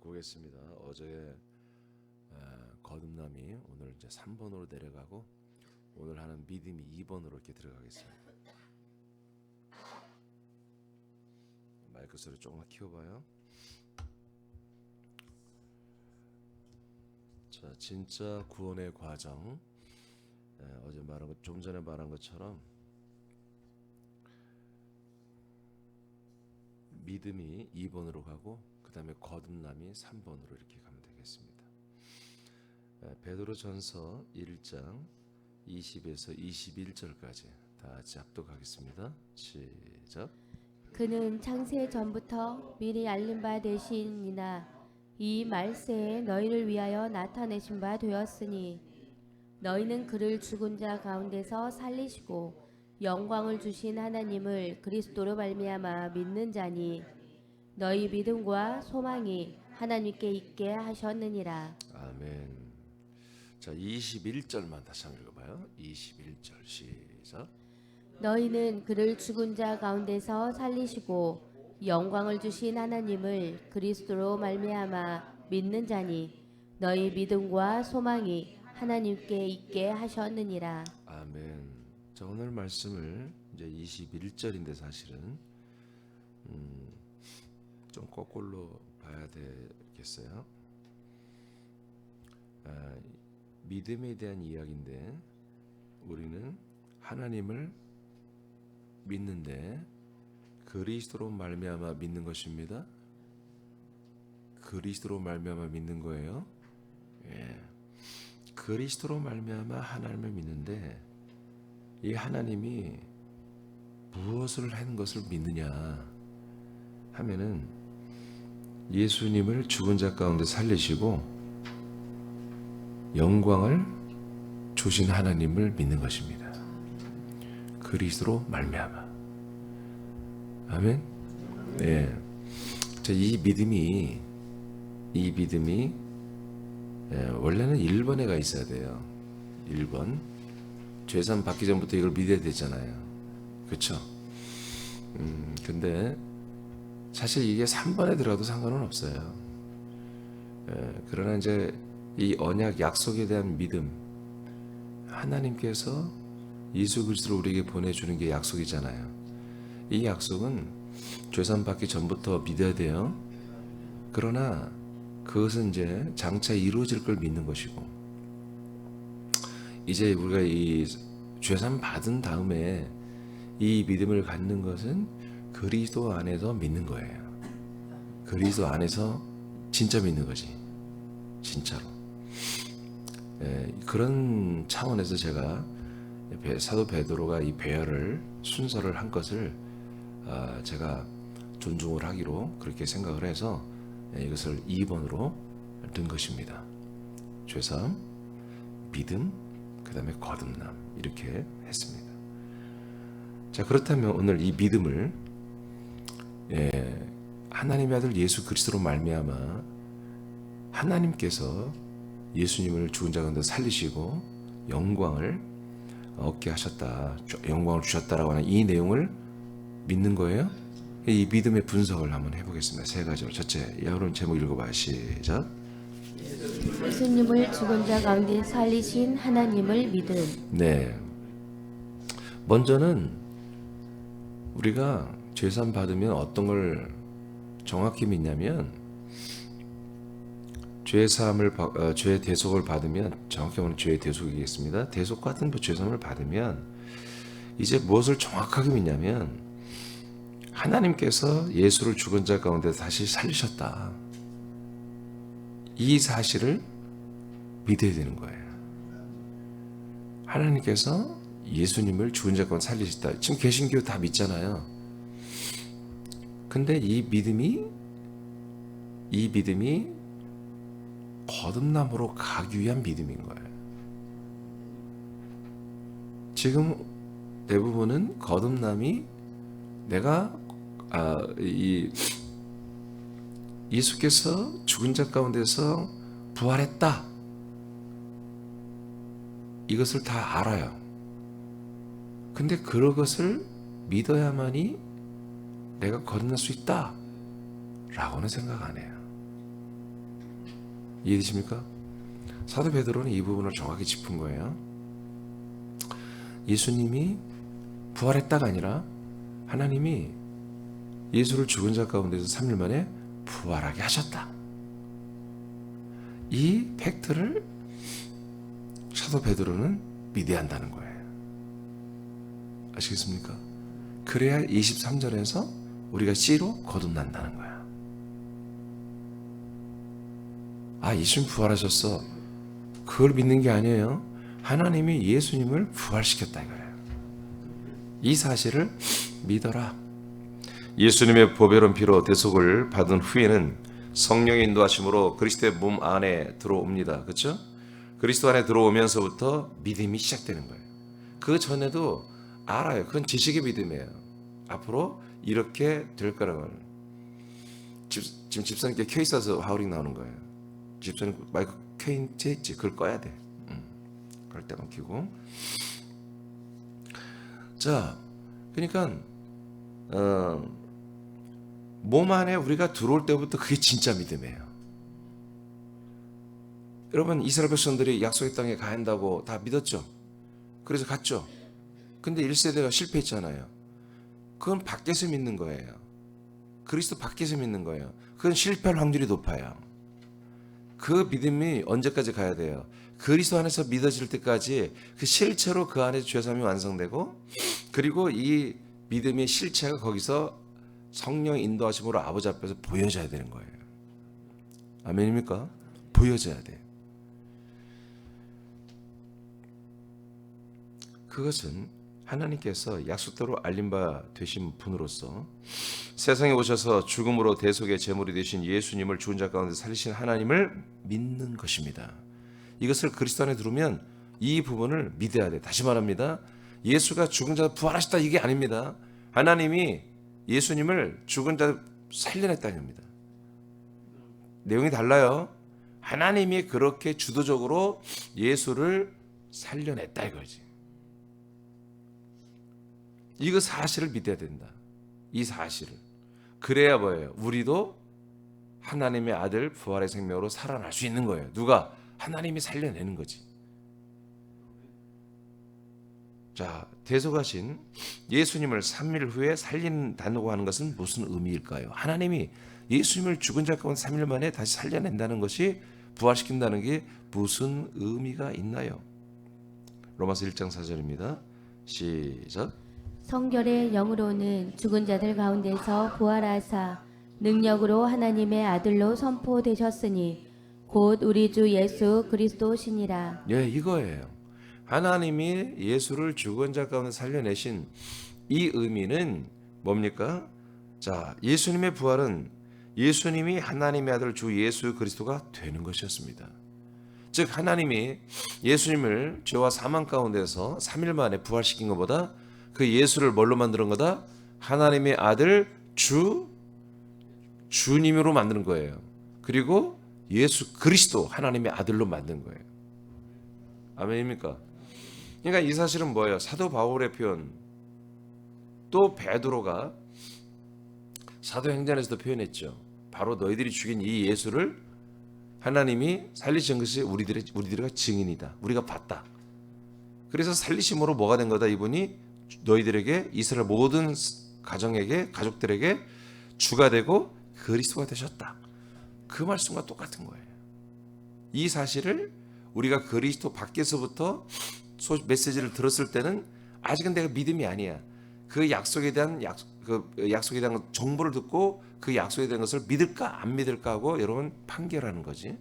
보겠습니다. 어제 거듭남이 오늘 이제 3번으로 내려가고 오늘 하는 믿음이 2번으로 이렇게 들어가겠습니다. 마이크 소리 조금만 키워봐요. 자, 진짜 구원의 과정. 어제 말한 것, 좀 전에 말한 것처럼 믿음이 2번으로 가고 그 다음에 거듭남이 3번으로 이렇게 가면 되겠습니다. 베드로전서 1장 20에서 21절까지 다 같이 합독하겠습니다. 시작. 그는 창세 전부터 미리 알린 바 되시니나 이 말세에 너희를 위하여 나타내신 바 되었으니 너희는 그를 죽은 자 가운데서 살리시고 영광을 주신 하나님을 그리스도로 말미암아 믿는 자니 너희 믿음과 소망이 하나님께 있게 하셨느니라. 아멘. 자, 21절만 다시 한번 읽어봐요. 21절 시작. 너희는 그를 죽은 자 가운데서 살리시고 영광을 주신 하나님을 그리스도로 말미암아 믿는 자니 너희 믿음과 소망이 하나님께 있게 하셨느니라. 아멘. 자, 오늘 말씀을 이제 21절인데 사실은 좀 거꾸로 봐야 되겠어요. 믿음에 대한 이야기인데 우리는 하나님을 믿는데 그리스도로 말미암아 믿는 것입니다. 그리스도로 말미암아 믿는 거예요. 예. 그리스도로 말미암아 하나님을 믿는데 이 하나님이 무엇을 한 것을 믿느냐 하면은 예수님을 죽은 자 가운데 살리시고 영광을 주신 하나님을 믿는 것입니다. 그리스도로 말미암아. 아멘. 네. 자, 이 믿음이 원래는 1번에 가 있어야 돼요. 1번. 죄산 받기 전부터 이걸 믿어야 되잖아요. 그렇죠? 근데 사실 이게 3번에 들어가도 상관은 없어요. 그러나 이제 이 언약 약속에 대한 믿음, 하나님께서 예수 그리스도를 우리에게 보내주는 게 약속이잖아요. 이 약속은 죄산 받기 전부터 믿어야 돼요. 그러나 그것은 이제 장차 이루어질 걸 믿는 것이고, 이제 우리가 이 죄산 받은 다음에 이 믿음을 갖는 것은 그리스도 안에서 믿는 거예요. 그리스도 안에서 진짜 믿는 거지. 진짜로. 그런 차원에서 제가 사도 베드로가 이 배열을 순서를 한 것을 제가 존중을 하기로 그렇게 생각을 해서 이것을 2번으로 넣은 것입니다. 죄사함, 믿음, 그 다음에 거듭남 이렇게 했습니다. 자, 그렇다면 오늘 이 믿음을 하나님의 아들 예수 그리스도로 말미암아 하나님께서 예수님을 죽은 자 가운데 살리시고 영광을 얻게 하셨다, 영광을 주셨다라고 하는 이 내용을 믿는 거예요. 이 믿음의 분석을 한번 해보겠습니다. 세 가지로. 첫째, 여러분 제목 읽어봐요. 시작. 예수님을 죽은 자 가운데 살리신 하나님을 믿음. 네. 먼저는 우리가 죄산 받으면 어떤 걸 정확히 믿냐면 죄 대속을 받으면, 정확히 말하면 죄 대속이겠습니다. 대속 같은 죄사함을 받으면 이제 무엇을 정확하게 믿냐면 하나님께서 예수를 죽은 자 가운데 다시 살리셨다. 이 사실을 믿어야 되는 거예요. 하나님께서 예수님을 죽은 자 가운데 살리셨다. 지금 개신교 다 믿잖아요. 근데 이 믿음이 거듭남으로 가기 위한 믿음인 거예요. 지금 대부분은 거듭남이 내가 예수께서 죽은 자 가운데서 부활했다, 이것을 다 알아요. 근데 그것을 믿어야만이 내가 거듭날 수 있다 라고는 생각 안 해요. 이해되십니까? 사도 베드로는 이 부분을 정확히 짚은 거예요. 예수님이 부활했다가 아니라 하나님이 예수를 죽은 자 가운데서 3일 만에 부활하게 하셨다. 이 팩트를 사도 베드로는 믿어야 한다는 거예요. 아시겠습니까? 그래야 23절에서 우리가 씨로 거듭난다는 거야. 아, 예수님 부활하셨어. 그걸 믿는 게 아니에요. 하나님이 예수님을 부활시켰다 이거예요. 이 사실을 믿어라. 예수님의 보배로운 피로 대속을 받은 후에는 성령의 인도하심으로 그리스도의 몸 안에 들어옵니다. 그렇죠? 그리스도 안에 들어오면서부터 믿음이 시작되는 거예요. 그 전에도 알아요. 그건 지식의 믿음이에요. 앞으로 이렇게 될 거라는 걸. 지금 집사님께 케이스 와서 하우링 나오는 거예요. 집사님 마이크 켜있지? 있지? 그걸 꺼야 돼. 그럴 때만 켜고. 자, 그러니까 몸 안에 우리가 들어올 때부터 그게 진짜 믿음이에요. 여러분, 이스라엘 백성들이 약속의 땅에 가야 한다고 다 믿었죠? 그래서 갔죠? 근데 1세대가 실패했잖아요. 그건 밖에서 믿는 거예요. 그리스도 밖에서 믿는 거예요. 그건 실패할 확률이 높아요. 그 믿음이 언제까지 가야 돼요? 그리스도 안에서 믿어질 때까지 그 실체로 그 안에 죄사함이 완성되고, 그리고 이 믿음의 실체가 거기서 성령 인도하심으로 아버지 앞에서 보여져야 되는 거예요. 아멘입니까? 보여져야 돼. 그것은 하나님께서 약속대로 알린 바 되신 분으로서 세상에 오셔서 죽음으로 대속의 제물이 되신 예수님을 죽은 자 가운데 살리신 하나님을 믿는 것입니다. 이것을 그리스도 안에 들으면 이 부분을 믿어야 돼. 다시 말합니다. 예수가 죽은 자 부활하셨다 이게 아닙니다. 하나님이 예수님을 죽은 자 살려냈다는 겁니다. 내용이 달라요. 하나님이 그렇게 주도적으로 예수를 살려냈다 이거지. 이거 사실을 믿어야 된다. 이 사실을. 그래야 뭐예요? 우리도 하나님의 아들 부활의 생명으로 살아날 수 있는 거예요. 누가? 하나님이 살려내는 거지. 자, 대속하신 예수님을 3일 후에 살린다고 하는 것은 무슨 의미일까요? 하나님이 예수님을 죽은 자 가운데 3일 만에 다시 살려낸다는 것이, 부활시킨다는 게 무슨 의미가 있나요? 로마서 1장 4절입니다. 시작. 성결의 영으로는 죽은 자들 가운데서 부활하사 능력으로 하나님의 아들로 선포되셨으니 곧 우리 주 예수 그리스도시니라. 예, 이거예요. 하나님이 예수를 죽은 자 가운데 살려내신 이 의미는 뭡니까? 자, 예수님의 부활은 예수님이 하나님의 아들 주 예수 그리스도가 되는 것이었습니다. 즉 하나님이 예수님을 죄와 사망 가운데서 3일 만에 부활시킨 것보다 그 예수를 뭘로 만드는 거다? 하나님의 아들 주님으로 만드는 거예요. 그리고 예수 그리스도 하나님의 아들로 만든 거예요. 아멘입니까? 그러니까 이 사실은 뭐예요? 사도 바울의 표현, 또 베드로가 사도행전에서도 표현했죠. 바로 너희들이 죽인 이 예수를 하나님이 살리신 것이 우리들의 증인이다. 우리가 봤다. 그래서 살리심으로 뭐가 된 거다? 이분이 너희들에게, 이스라엘 모든 가정에게, 가족들에게 주가 되고 그리스도가 되셨다. 그 말씀과 똑같은 거예요. 이 사실을 우리가 그리스도 밖에서부터 메시지를 들었을 때는 아직은 내가 믿음이 아니야. 그 약속에 대한 정보를 듣고 그 약속에 대한 것을 믿을까 안 믿을까 하고 여러분 판결하는 거지.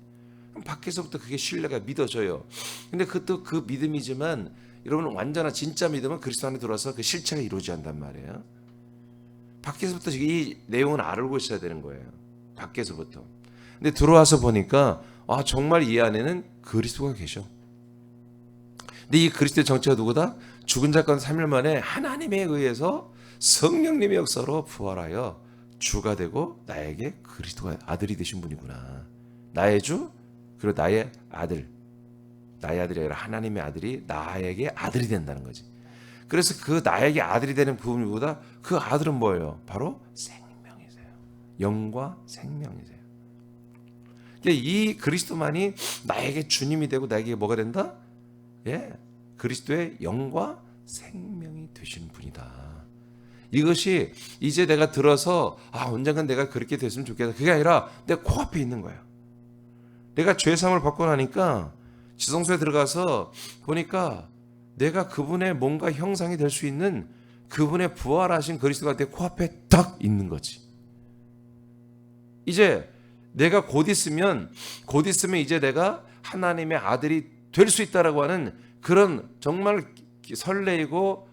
그럼 밖에서부터 그게 신뢰가 믿어져요. 근데 그것도 그 믿음이지만 여러분 완전한 진짜 믿음은 그리스도 안에 들어와서 그 실체가 이루어져야 한단 말이에요. 밖에서부터 이 내용은 알고 있어야 되는 거예요. 밖에서부터. 근데 들어와서 보니까 아, 정말 이 안에는 그리스도가 계셔. 근데 이 그리스도의 정체가 누구다? 죽은 자 가운데 3일 만에 하나님에 의해서 성령님의 역사로 부활하여 주가 되고 나에게 그리스도가 아들이 되신 분이구나. 나의 주 그리고 나의 아들. 나의 아들이 아니라 하나님의 아들이 나에게 아들이 된다는 거지. 그래서 그 나에게 아들이 되는 부분보다 그 아들은 뭐예요? 바로 생명이세요. 영과 생명이세요. 이 그리스도만이 나에게 주님이 되고 나에게 뭐가 된다? 그리스도의 영과 생명이 되시는 분이다. 이것이 이제 내가 들어서 언젠간 내가 그렇게 됐으면 좋겠다. 그게 아니라 내 코앞에 있는 거예요. 내가 죄사함을 받고 나니까 지성소에 들어가서 보니까 내가 그분의 뭔가 형상이 될 수 있는 그분의 부활하신 그리스도가 내 코앞에 딱 있는 거지. 이제 내가 곧 있으면 이제 내가 하나님의 아들이 될 수 있다라고 하는 그런 정말 설레이고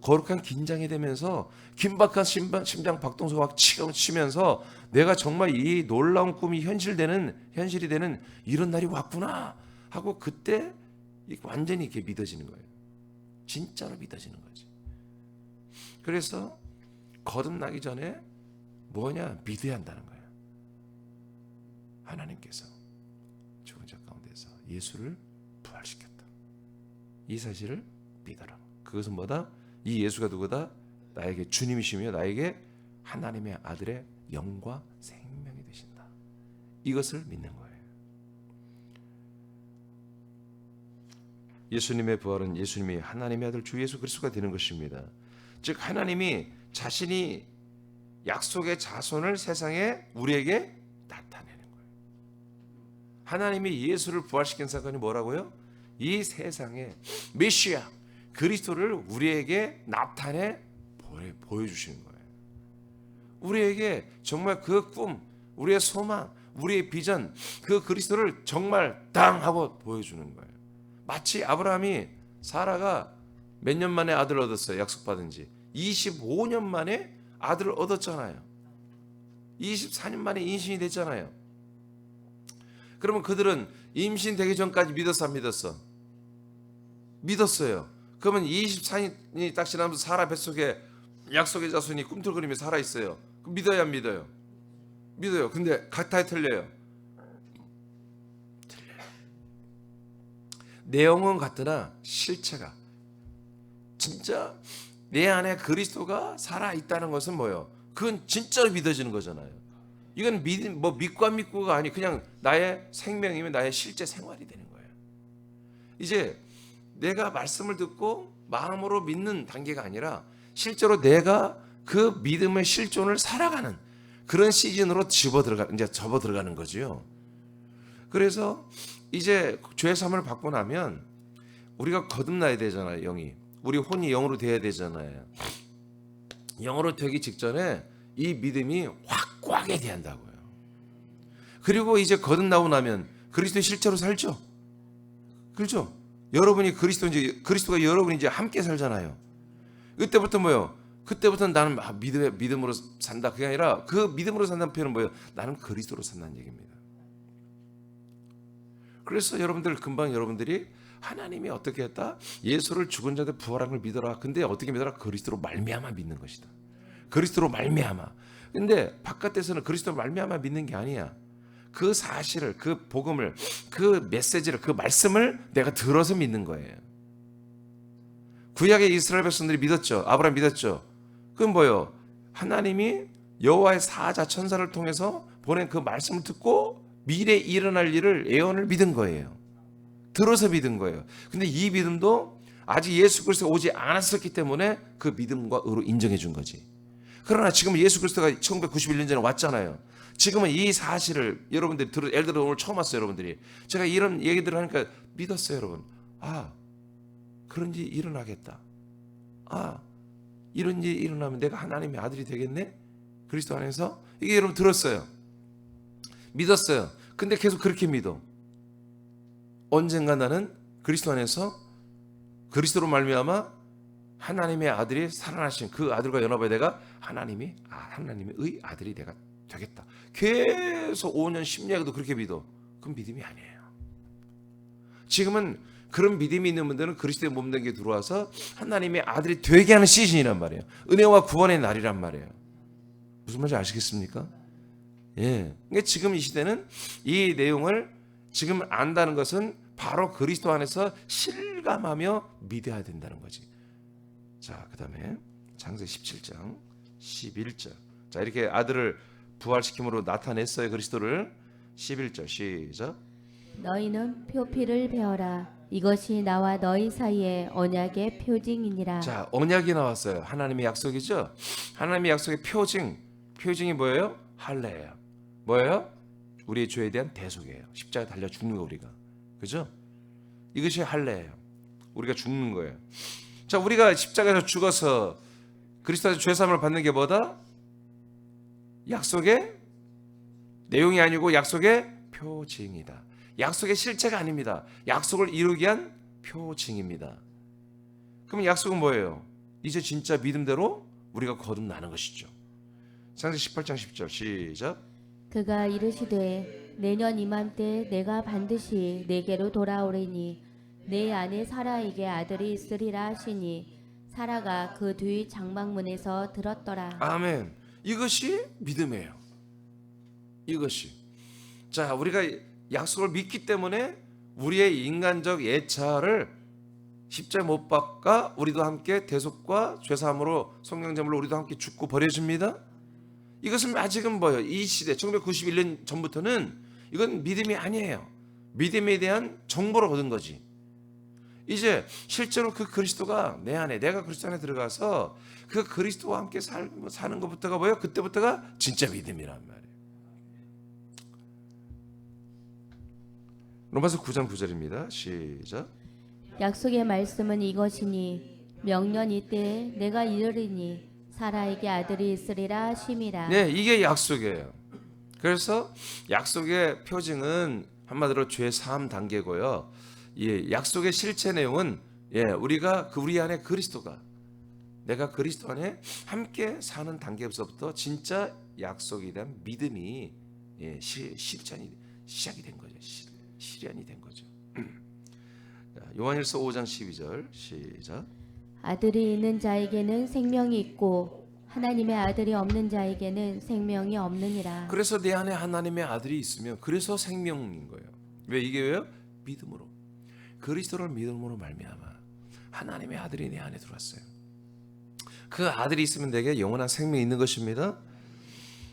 거룩한 긴장이 되면서 긴박한 심장 박동수가 막 치면서 내가 정말 이 놀라운 꿈이 현실이 되는 이런 날이 왔구나 하고 그때 완전히 이렇게 믿어지는 거예요. 진짜로 믿어지는 거지. 그래서 거듭나기 전에 믿어야 한다는 거예요. 하나님께서 죽은 자 가운데서 예수를 부활시켰다. 이 사실을 믿어라. 그것은 뭐다? 이 예수가 누구다? 나에게 주님이시며 나에게 하나님의 아들의 영과 생명이 되신다. 이것을 믿는 거예요. 예수님의 부활은 예수님이 하나님의 아들 주 예수 그리스도가 되는 것입니다. 즉 하나님이 자신이 약속의 자손을 세상에 우리에게 나타내는 거예요. 하나님이 예수를 부활시킨 사건이 뭐라고요? 이 세상에 메시아 그리스도를 우리에게 나타내 보여주시는 거예요. 우리에게 정말 그 꿈, 우리의 소망, 우리의 비전, 그 그리스도를 정말 땅 하고 보여주는 거예요. 마치 아브라함이 사라가 몇 년 만에 아들을 얻었어요. 약속받은 지 25년 만에 아들을 얻었잖아요. 24년 만에 임신이 됐잖아요. 그러면 그들은 임신되기 전까지 믿었어 안 믿었어? 믿었어요. 그러면 24년이 딱 지나면서 사라 뱃속에 약속의 자손이 꿈틀거리며 살아있어요. 그럼 믿어야 안 믿어요? 믿어요. 근데 같아요 틀려요? 틀려요. 내용은 같으나 실체가 진짜 내 안에 그리스도가 살아있다는 것은 뭐예요? 그건 진짜로 믿어지는 거잖아요. 이건 믿고 안 믿고가 아니 그냥 나의 생명이면 나의 실제 생활이 되는 거예요. 이제 내가 말씀을 듣고 마음으로 믿는 단계가 아니라 실제로 내가 그 믿음의 실존을 살아가는 그런 시즌으로 접어 들어가는 거죠. 그래서 이제 죄 사함을 받고 나면 우리가 거듭나야 되잖아요. 영이 우리 혼이 영으로 돼야 되잖아요. 영으로 되기 직전에 이 믿음이 확고하게 돼야 한다고요. 그리고 이제 거듭나고 나면 그리스도의 실제로 살죠. 그렇죠? 여러분이 그리스도가 여러분이 이제 함께 살잖아요. 그때부터 뭐요? 그때부터는 나는 믿음으로 산다. 그게 아니라 그 믿음으로 산다는 표현은 뭐예요? 나는 그리스도로 산다는 얘기입니다. 그래서 여러분들이 하나님이 어떻게 했다? 예수를 죽은 자들 부활한 걸 믿어라. 근데 어떻게 믿어라? 그리스도로 말미암아 믿는 것이다. 그리스도로 말미암아. 근데 바깥에서는 그리스도로 말미암아 믿는 게 아니야. 그 사실을, 그 복음을, 그 메시지를, 그 말씀을 내가 들어서 믿는 거예요. 구약의 이스라엘 백성들이 믿었죠. 아브라함 믿었죠. 그건 뭐예요? 하나님이 여호와의 사자 천사를 통해서 보낸 그 말씀을 듣고 미래에 일어날 일을 예언을 믿은 거예요. 들어서 믿은 거예요. 근데 이 믿음도 아직 예수 그리스도가 오지 않았었기 때문에 그 믿음과 의로 인정해 준 거지. 그러나 지금 예수 그리스도가 1991년 전에 왔잖아요. 지금은 이 사실을 여러분들이 예를 들어 오늘 처음 왔어요. 여러분들이 제가 이런 얘기들을 하니까 믿었어요. 여러분. 그런 일이 일어나겠다. 이런 일이 일어나면 내가 하나님의 아들이 되겠네. 그리스도 안에서 이게 여러분 들었어요. 믿었어요. 근데 계속 그렇게 믿어. 언젠가 나는 그리스도 안에서 그리스도로 말미암아 하나님의 아들이 살아나신 그 아들과 연합해 내가 하나님의 아들이 내가 되겠다. 계속 5년 10년에도 그렇게 믿어. 그건 믿음이 아니에요. 지금은 그런 믿음이 있는 분들은 그리스도의 몸된 게 들어와서 하나님의 아들이 되게 하는 시즌이란 말이에요. 은혜와 구원의 날이란 말이에요. 무슨 말인지 아시겠습니까? 예. 그러니까 지금 이 시대는 이 내용을 지금 안다는 것은 바로 그리스도 안에서 실감하며 믿어야 된다는 거지. 자, 그 다음에 창세기 17장 11절. 자, 이렇게 아들을 부활시킴으로 나타냈어요. 그리스도를. 11절 시작. 너희는 표피를 베어라. 이것이 나와 너희 사이의 언약의 표징이니라. 자, 언약이 나왔어요. 하나님의 약속이죠. 하나님의 약속의 표징이 뭐예요? 할례예요. 뭐예요? 우리의 죄에 대한 대속이에요. 십자가에 달려 죽는 거 우리가. 그죠? 이것이 할례예요. 우리가 죽는 거예요. 자, 우리가 십자가에서 죽어서 그리스도의 죄 사함을 받는 게 뭐다? 약속의 내용이 아니고 약속의 표징이다. 약속의 실체가 아닙니다. 약속을 이루기 위한 표징입니다. 그럼 약속은 뭐예요? 이제 진짜 믿음대로 우리가 거듭나는 것이죠. 창세기 18장 10절 시작. 그가 이르시되 내년 이맘때 내가 반드시 내게로 돌아오리니 내 안에 사라에게 아들이 있으리라 하시니 사라가 그 뒤 장막문에서 들었더라. 아멘. 이것이 믿음이에요. 이것이. 자, 우리가 약속을 믿기 때문에 우리의 인간적 예차를 십자가에 못 박아 우리도 함께 대속과 죄사함으로 성령제물로 우리도 함께 죽고 버려집니다. 이것은 아직은 뭐예요? 이 시대 1991년 전부터는 이건 믿음이 아니에요. 믿음에 대한 정보를 얻은 거지. 이제 실제로 그 그리스도가 내 안에, 내가 그리스도 안에 들어가서 그 그리스도와 함께 사는 것부터가 뭐예요? 그때부터가 진짜 믿음이란 말이에요. 로마서 9장 9절입니다. 시작. 약속의 말씀은 이것이니 명년 이때에 내가 이르리니 사라에게 아들이 있으리라 하심이라. 네, 이게 약속이에요. 그래서 약속의 표징은 한마디로 죄 사함 단계고요. 예, 약속의 실체 내용은 우리가 우리 안에 그리스도가 내가 그리스도 안에 함께 사는 단계에서부터 진짜 약속에 대한 믿음이 실천이 시작이 된 거죠. 실현이 된 거죠. 요한일서 5장 12절 시작. 아들이 있는 자에게는 생명이 있고 하나님의 아들이 없는 자에게는 생명이 없느니라. 그래서 내 안에 하나님의 아들이 있으면 그래서 생명인 거예요. 왜 이게 왜요? 믿음으로. 그리스도를 믿음으로 말미암아 하나님의 아들이 내 안에 들어왔어요. 그 아들이 있으면 내게 영원한 생명이 있는 것입니다.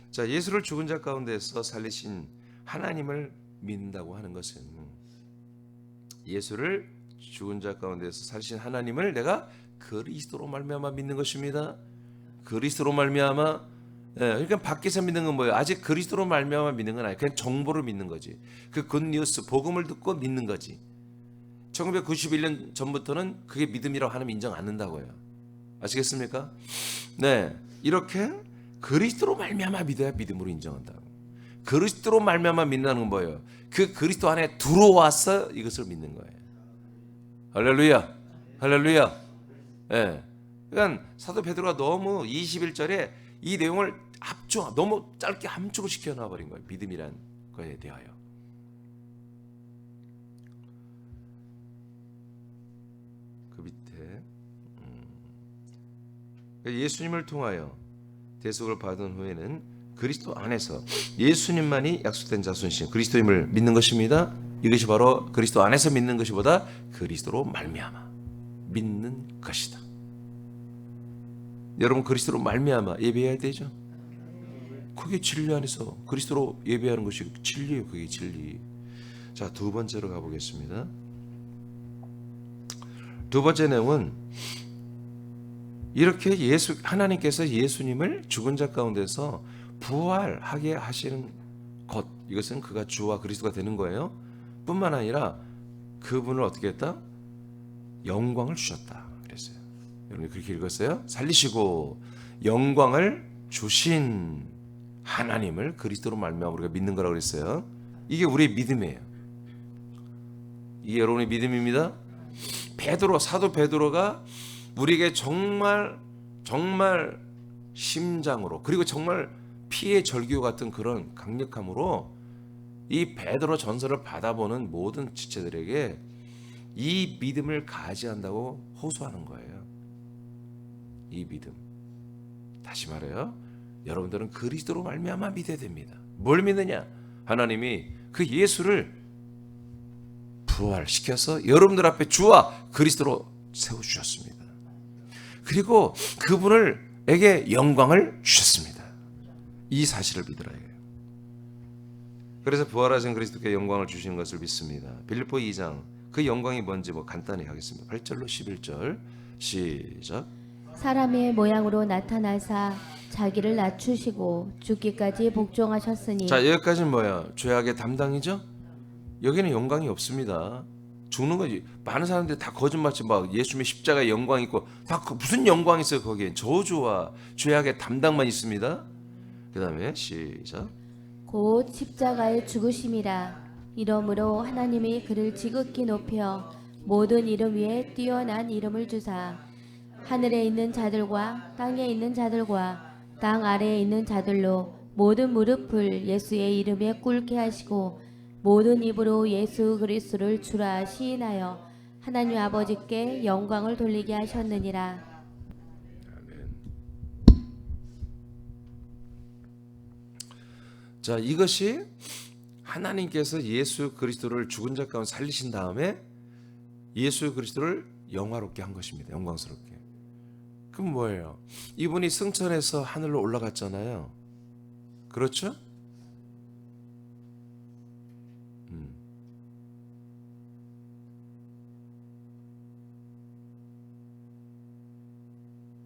자, 예수를 죽은 자 가운데서 살리신 하나님을 믿는다고 하는 것은 예수를 죽은 자 가운데서 살리신 하나님을 내가 그리스도로 말미암아 믿는 것입니다. 그리스도로 말미암아. 그러니까 밖에서 믿는 건 뭐예요? 아직 그리스도로 말미암아 믿는 건 아니에요. 그냥 정보를 믿는 거지. 그 굿뉴스 복음을 듣고 믿는 거지. 1991년 전부터는 그게 믿음이라고 하나님 인정 안 한다고요. 아시겠습니까? 네, 이렇게 그리스도로 말미암아 믿어야 믿음으로 인정한다고. 그리스도로 말미암아 믿는다는 건 뭐예요? 그 그리스도 안에 들어와서 이것을 믿는 거예요. 할렐루야, 할렐루야. 예. 그러니까 사도 베드로가 너무 21절에 이 내용을 너무 짧게 함축을 시켜 놔버린 거예요. 믿음이란 거에 대하여. 그 밑에 예수님을 통하여 대속을 받은 후에는 그리스도 안에서 예수님만이 약속된 자손이신 그리스도임을 믿는 것입니다. 이것이 바로 그리스도 안에서 믿는 것이보다 그리스도로 말미암아 믿는 것이다. 여러분 그리스도로 말미암아 예배해야 되죠. 그게 진리 안에서 그리스도로 예배하는 것이 진리예요. 그게 진리. 자, 두 번째로 가보겠습니다. 두 번째 내용은 이렇게 하나님께서 예수님을 죽은 자 가운데서 부활하게 하시는 것, 이것은 그가 주와 그리스도가 되는 거예요. 뿐만 아니라 그분을 어떻게 했다? 영광을 주셨다 그랬어요. 여러분 그렇게 읽었어요? 살리시고 영광을 주신 하나님을 그리스도로 말미암아 우리가 믿는 거라고 그랬어요. 이게 우리의 믿음이에요. 이게 여러분의 믿음입니다. 사도 베드로가 우리에게 정말 심장으로 그리고 정말 피의 절규 같은 그런 강력함으로 이 베드로 전서를 받아보는 모든 지체들에게 이 믿음을 가지한다고 호소하는 거예요. 이 믿음. 다시 말해요. 여러분들은 그리스도로 말미암아 믿어야 됩니다. 뭘 믿느냐? 하나님이 그 예수를 부활시켜서 여러분들 앞에 주와 그리스도로 세워주셨습니다. 그리고 그분에게 영광을 주셨습니다. 이 사실을 믿으라 해요. 그래서 부활하신 그리스도께 영광을 주시는 것을 믿습니다. 빌립보 2장 그 영광이 뭔지 뭐 간단히 하겠습니다. 8절로 11절 시작. 사람의 모양으로 나타나사 자기를 낮추시고 죽기까지 복종하셨으니. 자, 여기까지는 뭐야? 죄악의 담당이죠? 여기는 영광이 없습니다. 죽는 거지. 많은 사람들이 다 거짓말치 막 예수님의 십자가의 영광 있고 다 무슨 영광 있어요? 거기엔 저주와 죄악의 담당만 있습니다. 그 다음에 시작. 곧 십자가의 죽으심이라. 이러므로 하나님이 그를 지극히 높여 모든 이름 위에 뛰어난 이름을 주사 하늘에 있는 자들과 땅에 있는 자들과 땅 아래에 있는 자들로 모든 무릎을 예수의 이름에 꿇게 하시고 모든 입으로 예수 그리스도를 주라 시인하여 하나님 아버지께 영광을 돌리게 하셨느니라. 자, 이것이 하나님께서 예수 그리스도를 죽은 자 가운데 살리신 다음에 예수 그리스도를 영화롭게 한 것입니다. 영광스럽게. 그럼 뭐예요? 이분이 승천해서 하늘로 올라갔잖아요. 그렇죠?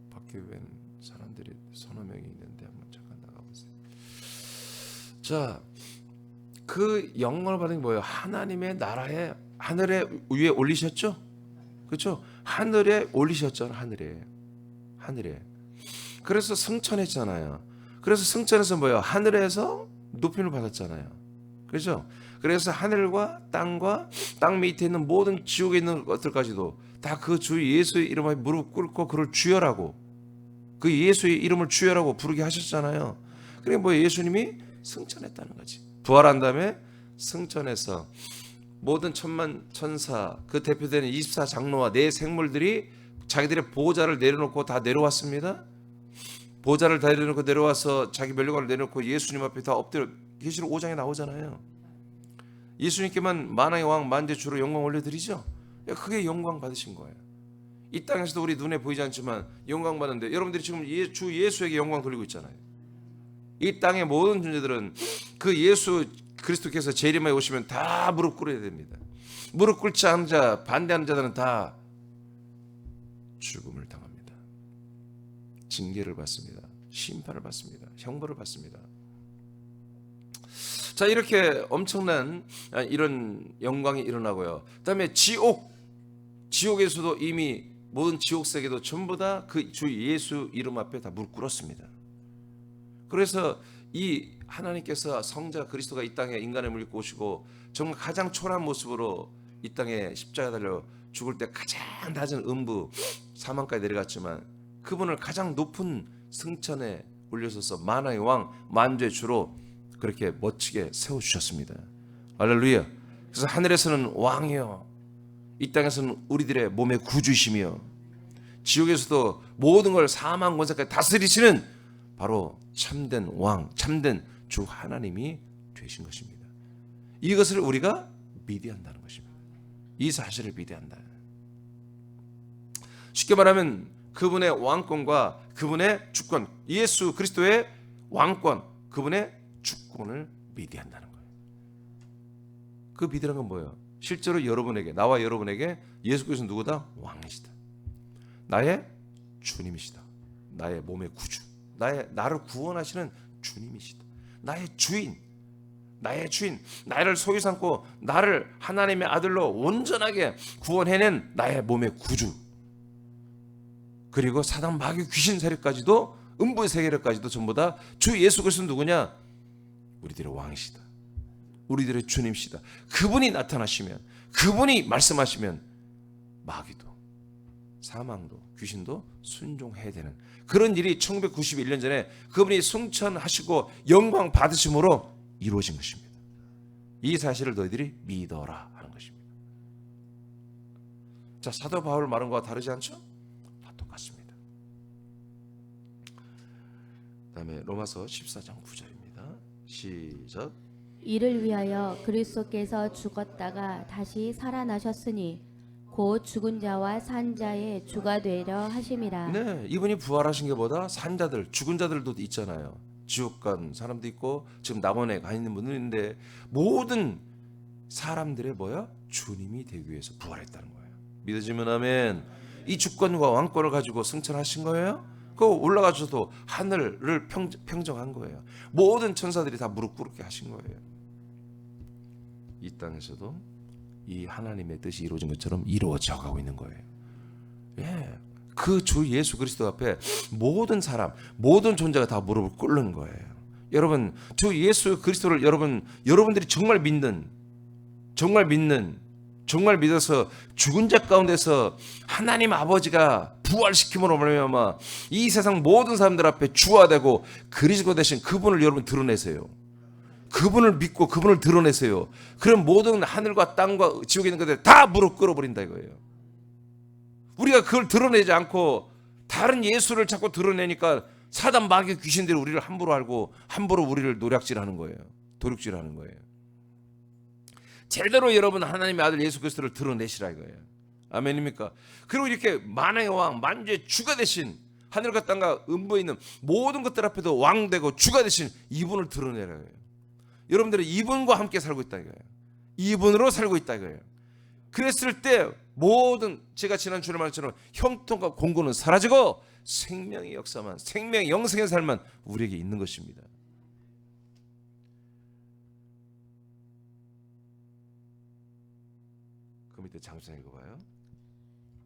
밖에 웬 사람들이 서너 명이 있는데 한번 잠깐 나가보세요. 자, 그 영광을 받은 게 뭐예요? 하나님의 나라에 하늘에 위에 올리셨죠? 그렇죠? 하늘에 올리셨잖아요. 하늘에. 그래서 승천했잖아요. 그래서 승천해서 뭐예요? 하늘에서 높임을 받았잖아요. 그렇죠? 그래서 하늘과 땅과 땅 밑에 있는 모든 지옥에 있는 것들까지도 다 그 주 예수의 이름에 무릎 꿇고 그를 주여라고, 그 예수의 이름을 주여라고 부르게 하셨잖아요. 그래 뭐 예수님이 승천했다는 거지. 부활한 다음에 승천해서 모든 천만 천사 그 대표되는 24장로와 네 생물들이 자기들의 보호자를 내려놓고 다 내려왔습니다. 보호자를 다 내려놓고 내려와서 자기 면류관을 내려놓고 예수님 앞에 다 엎드려. 계시록 5장에 나오잖아요. 예수님께만 만왕의 왕 만대주로 영광 올려드리죠. 그게 영광 받으신 거예요. 이 땅에서도 우리 눈에 보이지 않지만 영광 받는데 여러분들이 지금 주 예수에게 영광 돌리고 있잖아요. 이 땅의 모든 존재들은 그 예수 그리스도께서 재림하에 오시면 다 무릎 꿇어야 됩니다. 무릎 꿇지 않은 자, 반대하는 자들은 다 죽음을 당합니다. 징계를 받습니다. 심판을 받습니다. 형벌을 받습니다. 자, 이렇게 엄청난 이런 영광이 일어나고요. 그다음에 지옥에서도 이미 모든 지옥 세계도 전부 다 그 주 예수 이름 앞에 다 무릎 꿇었습니다. 그래서 이 하나님께서 성자 그리스도가 이 땅에 인간의 물을 입고 오시고 정말 가장 초라한 모습으로 이 땅에 십자가 달려 죽을 때 가장 낮은 음부 사망까지 내려갔지만 그분을 가장 높은 승천에 올려서서 만왕의 왕 만주의 주로 그렇게 멋지게 세워주셨습니다. 할렐루야. 그래서 하늘에서는 왕이요, 이 땅에서는 우리들의 몸의 구주이시며 지옥에서도 모든 걸 사망 권세까지 다스리시는 바로 참된 왕, 참된 주 하나님이 되신 것입니다. 이것을 우리가 믿어한다는 것입니다. 이 사실을 믿어한다. 쉽게 말하면 그분의 왕권과 그분의 주권, 예수 그리스도의 왕권, 그분의 주권을 믿어한다는 거예요. 그 믿으라는 건 뭐예요? 실제로 여러분에게, 나와 여러분에게 예수 그리스도는 누구다? 왕이시다. 나의 주님이시다. 나의 몸의 구주, 나를 구원하시는 주님이시다. 나의 주인, 나를 소유 삼고 나를 하나님의 아들로 온전하게 구원해낸 나의 몸의 구주, 그리고 사단 마귀 귀신 세력까지도 음부의 세계력까지도 전부 다 주 예수 그리스도는 누구냐? 우리들의 왕이시다. 우리들의 주님이시다. 그분이 나타나시면, 그분이 말씀하시면 마귀도 사망도 귀신도 순종해야 되는 그런 일이 1991년 전에 그분이 승천하시고 영광 받으심으로 이루어진 것입니다. 이 사실을 너희들이 믿어라 하는 것입니다. 자, 사도 바울 말한 것과 다르지 않죠? 다 똑같습니다. 그다음에 로마서 14장 9절입니다. 시작. 이를 위하여 그리스도께서 죽었다가 다시 살아나셨으니 곧 죽은 자와 산 자의 주가 되려 하심이라. 네, 이분이 부활하신 것보다 산 자들, 죽은 자들도 있잖아요. 지옥 간 사람도 있고 지금 낙원에 가 있는 분도 있는데 모든 사람들의 뭐야? 주님이 되기 위해서 부활했다는 거예요. 믿어지면 아멘. 이 주권과 왕권을 가지고 승천하신 거예요. 그 올라가셔도 하늘을 평정한 거예요. 모든 천사들이 다 무릎 꿇게 하신 거예요. 이 땅에서도 이 하나님의 뜻이 이루어진 것처럼 이루어져 가고 있는 거예요. 예. 그 주 예수 그리스도 앞에 모든 사람, 모든 존재가 다 무릎을 꿇는 거예요. 여러분, 주 예수 그리스도를 여러분들이 정말 믿어서 죽은 자 가운데서 하나님 아버지가 부활시킴으로 말미암아 이 세상 모든 사람들 앞에 주가 되고 그리스도 대신 그분을 여러분 드러내세요. 그분을 믿고 그분을 드러내세요. 그럼 모든 하늘과 땅과 지옥에 있는 것들 다 무릎 꿇어버린다 이거예요. 우리가 그걸 드러내지 않고 다른 예수를 자꾸 드러내니까 사단 마귀 귀신들이 우리를 함부로 알고 함부로 우리를 노략질하는 거예요. 도륙질하는 거예요. 제대로 여러분 하나님의 아들 예수 그리스도를 드러내시라 이거예요. 아멘입니까? 그리고 이렇게 만왕의 왕 만주의 주가 되신 하늘과 땅과 음부에 있는 모든 것들 앞에도 왕 되고 주가 되신 이분을 드러내라 이거예요. 여러분들은 이분과 함께 살고 있다 이거예요. 이분으로 살고 있다 이거예요. 그랬을 때 모든 제가 지난 주에 말했처럼 형통과 공고는 사라지고 생명의 역사만, 생명의 영생의 삶만 우리에게 있는 것입니다. 그 밑에 장점 읽어봐요.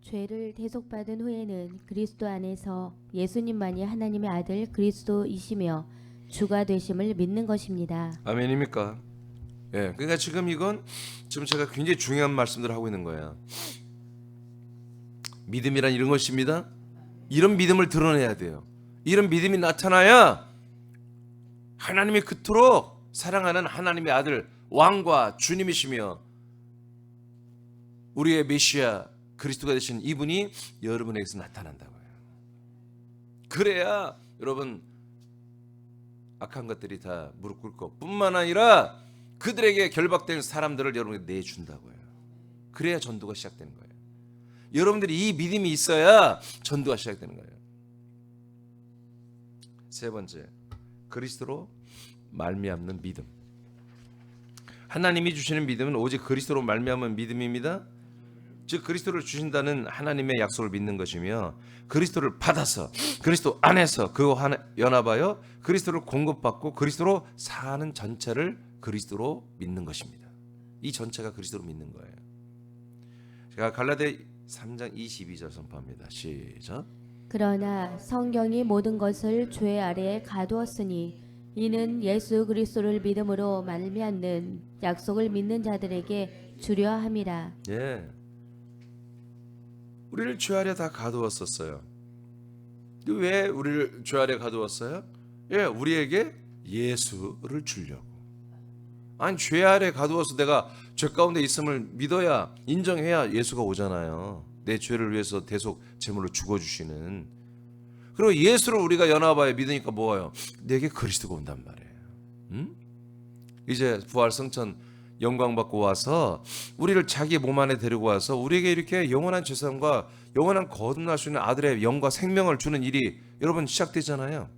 죄를 대속받은 후에는 그리스도 안에서 예수님만이 하나님의 아들 그리스도이시며 주가 되심을 믿는 것입니다. 아멘입니까? 예, 그러니까 지금 이건 지금 제가 굉장히 중요한 말씀들을 하고 있는 거예요. 믿음이란 이런 것입니다. 이런 믿음을 드러내야 돼요. 이런 믿음이 나타나야 하나님이 그토록 사랑하는 하나님의 아들 왕과 주님이시며 우리의 메시아 그리스도가 되신 이분이 여러분에게서 나타난다고요. 그래야 여러분 악한 것들이 다 무릎 꿇고 뿐만 아니라 그들에게 결박된 사람들을 여러분에게 내준다고요. 그래야 전도가 시작되는 거예요. 여러분들이 이 믿음이 있어야 전도가 시작되는 거예요. 세 번째, 그리스도로 말미암는 믿음. 하나님이 주시는 믿음은 오직 그리스도로 말미암은 믿음입니다. 즉 그리스도를 주신다는 하나님의 약속을 믿는 것이며 그리스도를 받아서 그리스도 안에서 그와 연합하여 그리스도를 공급받고 그리스도로 사는 전체를 그리스도로 믿는 것입니다. 이 전체가 그리스도로 믿는 거예요. 제가 갈라디아 3장 22절 선포합니다. 시작. 그러나 성경이 모든 것을 죄 아래에 가두었으니 이는 예수 그리스도를 믿음으로 말미암는 약속을 믿는 자들에게 주려 함이라. 예. 우리를 죄 아래 다 가두었었어요. 왜 우리를 죄 아래 가두었어요? 예, 우리에게 예수를 주려고. 아니 죄 아래 가두어서 내가 죄 가운데 있음을 믿어야 인정해야 예수가 오잖아요. 내 죄를 위해서 대속 제물로 죽어주시는. 그리고 예수를 우리가 연합하여 믿으니까 뭐예요? 내게 그리스도가 온단 말이에요. 이제 부활 성천 영광 받고 와서 우리를 자기 몸 안에 데리고 와서 우리에게 이렇게 영원한 죄사함과 영원한 거듭날 수 있는 아들의 영과 생명을 주는 일이 여러분 시작되잖아요.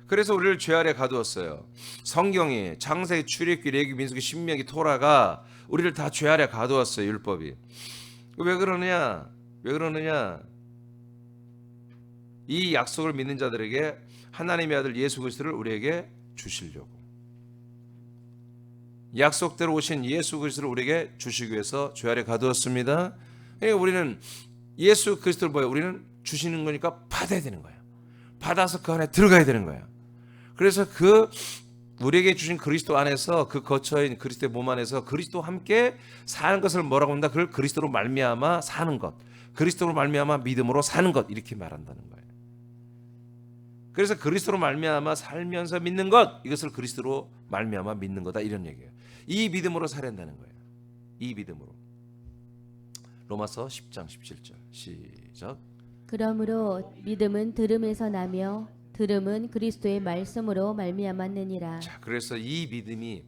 그래서 우리를 죄 아래 가두었어요. 성경이 창세기, 출애굽기, 레위기, 민수기, 신명기, 토라가 우리를 다 죄 아래 가두었어요. 율법이. 왜 그러느냐? 이 약속을 믿는 자들에게 하나님의 아들 예수 그리스도를 우리에게 주시려고. 약속대로 오신 예수 그리스도를 우리에게 주시기 위해서 죄 아래 가두었습니다. 그러니까 우리는 예수 그리스도를 뭐예요? 우리는 주시는 거니까 받아야 되는 거예요. 받아서 그 안에 들어가야 되는 거예요. 그래서 그 우리에게 주신 그리스도 안에서 그 거처인 그리스도의 몸 안에서 그리스도와 함께 사는 것을 뭐라고 한다? 그걸 그리스도로 말미암아 사는 것, 그리스도로 말미암아 믿음으로 사는 것 이렇게 말한다는 거예요. 그래서 그리스도로 말미암아 살면서 믿는 것, 이것을 그리스도로 말미암아 믿는 거다 이런 얘기예요. 이 믿음으로 살아야 한다는 거예요. 이 믿음으로. 로마서 10장 17절 시작. 그러므로 믿음은 들음에서 나며 들음은 그리스도의 말씀으로 말미암았느니라. 자, 그래서 이 믿음이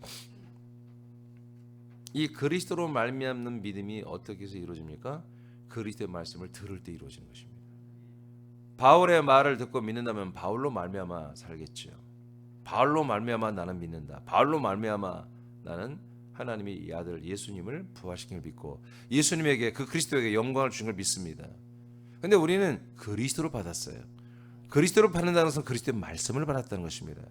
이 그리스도로 말미암는 믿음이 어떻게 해서 이루어집니까? 그리스도의 말씀을 들을 때 이루어지는 것입니다. 바울의 말을 듣고 믿는다면 바울로 말미암아 살겠죠. 바울로 말미암아 나는 믿는다. 바울로 말미암아 나는 하나님이 이 아들 예수님을 부활시킨 걸 믿고 예수님에게 그 그리스도에게 영광을 주신 걸 믿습니다. 근데 우리는 그리스도로 받았어요. 그리스도로 받는다는 것은 그리스도의 말씀을 받았다는 것입니다.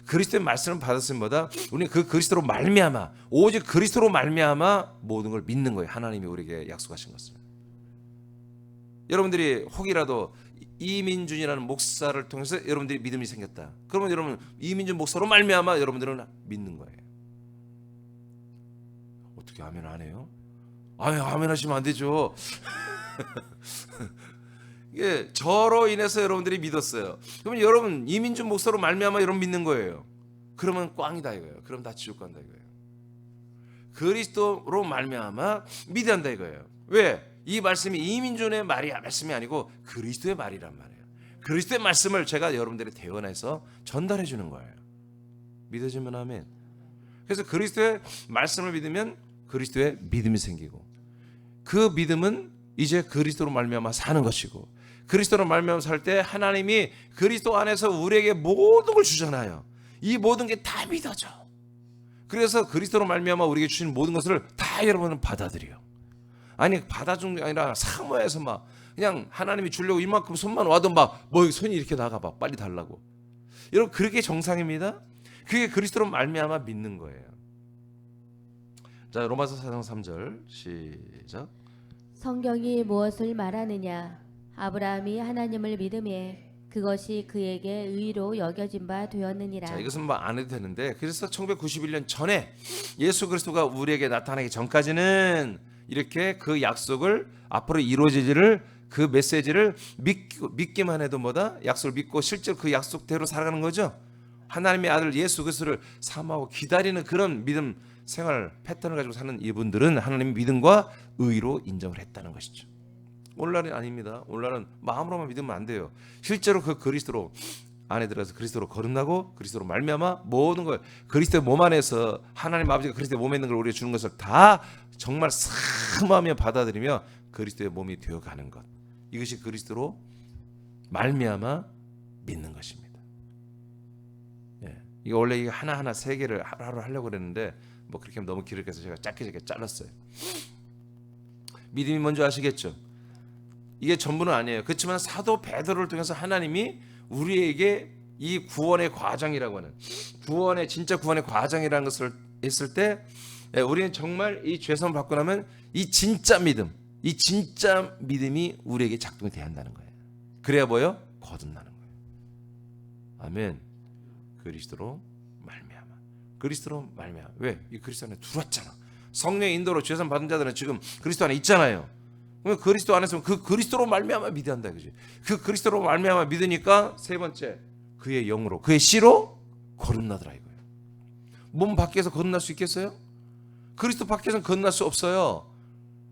그리스도의 말씀을 받았으면 뭐다? 우리는 그 그리스도로 말미암아 오직 그리스도로 말미암아 모든 걸 믿는 거예요. 하나님이 우리에게 약속하신 것을. 여러분들이 혹이라도 이민준이라는 목사를 통해서 여러분들이 믿음이 생겼다. 그러면 여러분 이민준 목사로 말미암아 여러분들은 믿는 거예요. 어떻게 아멘 안 해요? 아멘 하시면 안 되죠. 이게 저로 인해서 여러분들이 믿었어요. 그러면 여러분 이민준 목사로 말미암아 여러분 믿는 거예요. 그러면 꽝이다 이거예요. 그럼 다 지옥 간다 이거예요. 그리스도로 말미암아 믿어야 한다 이거예요. 왜? 이 말씀이 이민준의 말씀이 아니고 그리스도의 말이란 말이에요. 그리스도의 말씀을 제가 여러분들이 대원해서 전달해 주는 거예요. 믿어지면 아멘. 그래서 그리스도의 말씀을 믿으면 그리스도의 믿음이 생기고 그 믿음은 이제 그리스도로 말미암아 사는 것이고 그리스도로 말미암아 살 때 하나님이 그리스도 안에서 우리에게 모든 걸 주잖아요. 이 모든 게 다 믿어져. 그래서 그리스도로 말미암아 우리에게 주신 모든 것을 다 여러분은 받아들여요. 아니 받아준 게 아니라 사모해서 막 그냥 하나님이 주려고 이만큼 손만 와도 막 뭐 손이 이렇게 나가 봐 빨리 달라고. 여러분 그렇게 정상입니다. 그게 그리스도로 말미암아 믿는 거예요. 자 로마서 4장 3절 시작. 성경이 무엇을 말하느냐? 아브라함이 하나님을 믿음에 그것이 그에게 의로 여겨진 바 되었느니라. 자 이것은 뭐 안 해도 되는데 그래서 1991년 전에 예수 그리스도가 우리에게 나타나기 전까지는 이렇게 그 약속을 앞으로 이루어지기를 그 메시지를 믿기만 해도 뭐다? 약속을 믿고 실제로 그 약속대로 살아가는 거죠. 하나님의 아들 예수 그리스도를 사모하고 기다리는 그런 믿음 생활 패턴을 가지고 사는 이분들은 하나님의 믿음과 의로 인정을 했다는 것이죠. 오늘날은 아닙니다. 오늘날은 마음으로만 믿으면 안 돼요. 실제로 그 그리스도로 안에 들어서 그리스도로 거듭나고 그리스도로 말미암아 모든 걸 그리스도의 몸 안에서 하나님 아버지가 그리스도의 몸에 있는 걸 우리에게 주는 것을 다 정말 사모하며 받아들이며 그리스도의 몸이 되어가는 것. 이것이 그리스도로 말미암아 믿는 것입니다. 예. 이거 원래 이거 하나하나 세 개를 하루하루 하려고 그랬는데 뭐 그렇게 하면 너무 길게 해서 제가 짧게 잘랐어요. 믿음이 뭔지 아시겠죠? 이게 전부는 아니에요. 그렇지만 사도 베드로를 통해서 하나님이 우리에게 이 구원의 과정이라고 하는 구원의 진짜 구원의 과정이라는 것을 했을 때 우리는 정말 이 죄성을 받고 나면 이 진짜 믿음이 우리에게 작동이 돼야 한다는 거예요. 그래야 뭐요? 거듭나는 거예요. 아멘. 그리스도로 말미암아. 그리스도로 말미암아. 왜? 이 그리스도 안에 들어왔잖아. 성령의 인도로 죄성 받은 자들은 지금 그리스도 안에 있잖아요. 그러면 그리스도 안에서 그 그리스도로 말미암아 믿어야 한다 그지? 그 그리스도로 말미암아 믿으니까 세 번째 그의 영으로 그의 씨로 거듭나더라 이거예요. 몸 밖에서 거듭날 수 있겠어요? 그리스도 밖에서는 거듭날 수 없어요.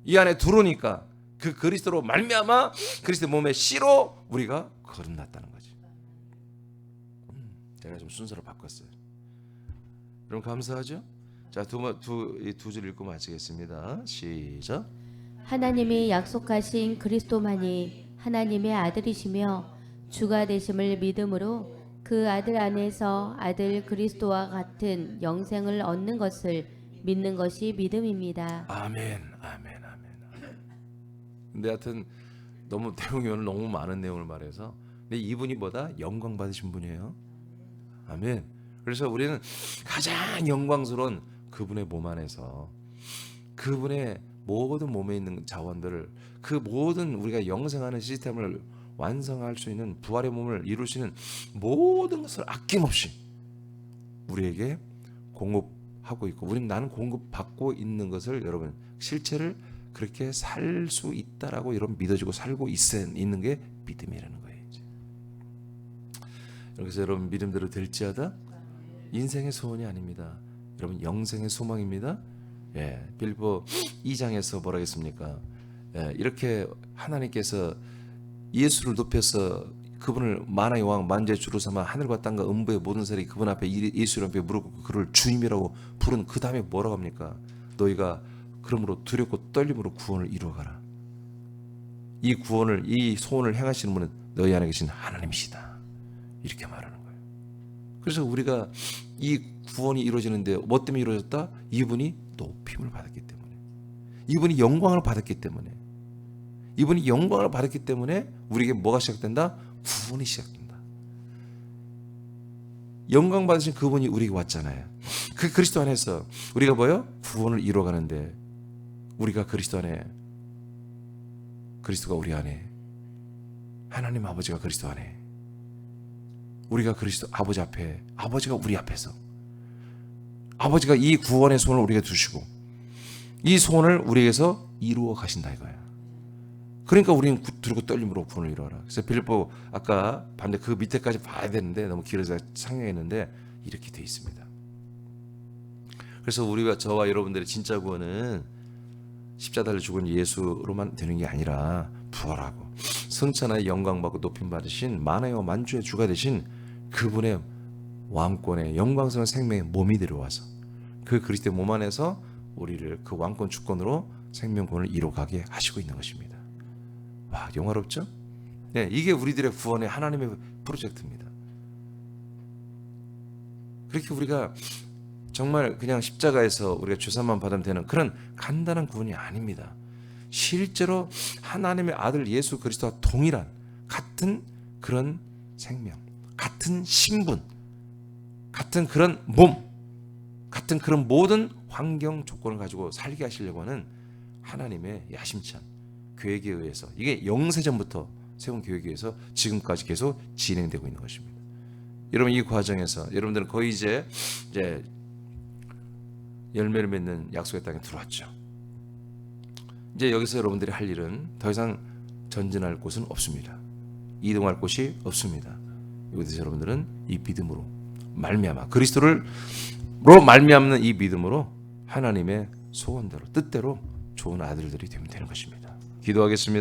이 안에 들어오니까 그 그리스도로 말미암아 그리스도 몸의 씨로 우리가 거듭났다는 거지. 제가 좀 순서를 바꿨어요. 그럼 감사하죠? 자, 두 줄 읽고 마치겠습니다. 시작. 하나님이 약속하신 그리스도만이 하나님의 아들이시며 주가 되심을 믿음으로 그 아들 안에서 아들 그리스도와 같은 영생을 얻는 것을 믿는 것이 믿음입니다. 아멘. 근데 하여튼 너무 내용이 오늘 너무 많은 내용을 말해서 근데 이분이 뭐다? 영광 받으신 분이에요. 아멘. 그래서 우리는 가장 영광스러운 그분의 몸 안에서 그분의 모든 몸에 있는 자원들을 그 모든 우리가 영생하는 시스템을 완성할 수 있는 부활의 몸을 이룰 수 있는 모든 것을 아낌없이 우리에게 공급하고 있고 우리는 나는 공급받고 있는 것을 여러분 실체를 그렇게 살 수 있다라고 여러분 믿어지고 살고 있는 게 믿음이라는 거예요. 이제. 그래서 여러분 믿음대로 될지어다 인생의 소원이 아닙니다. 여러분 영생의 소망입니다. 예, 빌보 2장에서 뭐라 했습니까? 예, 이렇게 하나님께서 예수를 높여서 그분을 만왕의 왕 만주의 주로 삼아 하늘과 땅과 음부의 모든 세력이 그분 앞에 예수 앞에 무릎 꿇고 그를 주님이라고 부른 그 다음에 뭐라고 합니까? 너희가 그러므로 두렵고 떨림으로 구원을 이루어가라. 이 구원을 이 소원을 행하시는 분은 너희 안에 계신 하나님이시다. 이렇게 말하는 거예요. 그래서 우리가 이 구원이 이루어지는데 뭐 때문에 이루어졌다? 이분이 높임을 받았기 때문에, 이분이 영광을 받았기 때문에, 이분이 영광을 받았기 때문에 우리에게 뭐가 시작된다? 구원이 시작된다. 영광 받으신 그분이 우리에게 왔잖아요. 그 그리스도 안에서 우리가 뭐요? 구원을 이루어가는데, 우리가 그리스도 안에, 그리스도가 우리 안에, 하나님 아버지가 그리스도 안에, 우리가 그리스도 아버지 앞에, 아버지가 우리 앞에서, 아버지가 이 구원의 손을 우리에게 두시고 이 손을 우리에게서 이루어 가신다 이거야. 그러니까 우리는 두렵고 떨림으로 구원을 이루어라. 그래서 빌립보 아까 반대 그 밑에까지 봐야 되는데 너무 길어서 상냥했는데 이렇게 돼 있습니다. 그래서 우리가, 저와 여러분들의 진짜 구원은 십자가를 죽은 예수로만 되는 게 아니라 부활하고 승천하여 영광받고 높임받으신 만왕의 만주의 주가 되신 그분의 왕권의 영광스러운 생명의 몸이 들어와서 그 그리스도의 몸 안에서 우리를 그 왕권 주권으로 생명권을 이루어가게 하시고 있는 것입니다. 와, 영화롭죠? 네, 이게 우리들의 구원의 하나님의 프로젝트입니다. 그렇게 우리가 정말 그냥 십자가에서 우리가 죄사만 받으면 되는 그런 간단한 구원이 아닙니다. 실제로 하나님의 아들 예수 그리스도와 동일한 같은 그런 생명, 같은 신분, 같은 그런 몸, 같은 그런 모든 환경 조건을 가지고 살게 하시려고 하는 하나님의 야심찬 계획에 의해서, 이게 영세전부터 세운 계획에 의해서 지금까지 계속 진행되고 있는 것입니다. 여러분, 이 과정에서 여러분들은 거의 이제 열매를 맺는 약속의 땅에 들어왔죠. 이제 여기서 여러분들이 할 일은 더 이상 전진할 곳은 없습니다. 이동할 곳이 없습니다. 여기서 여러분들은 이 믿음으로 말미암아, 그리스도로 말미암는 이 믿음으로 하나님의 소원대로, 뜻대로 좋은 아들들이 되면 되는 것입니다. 기도하겠습니다.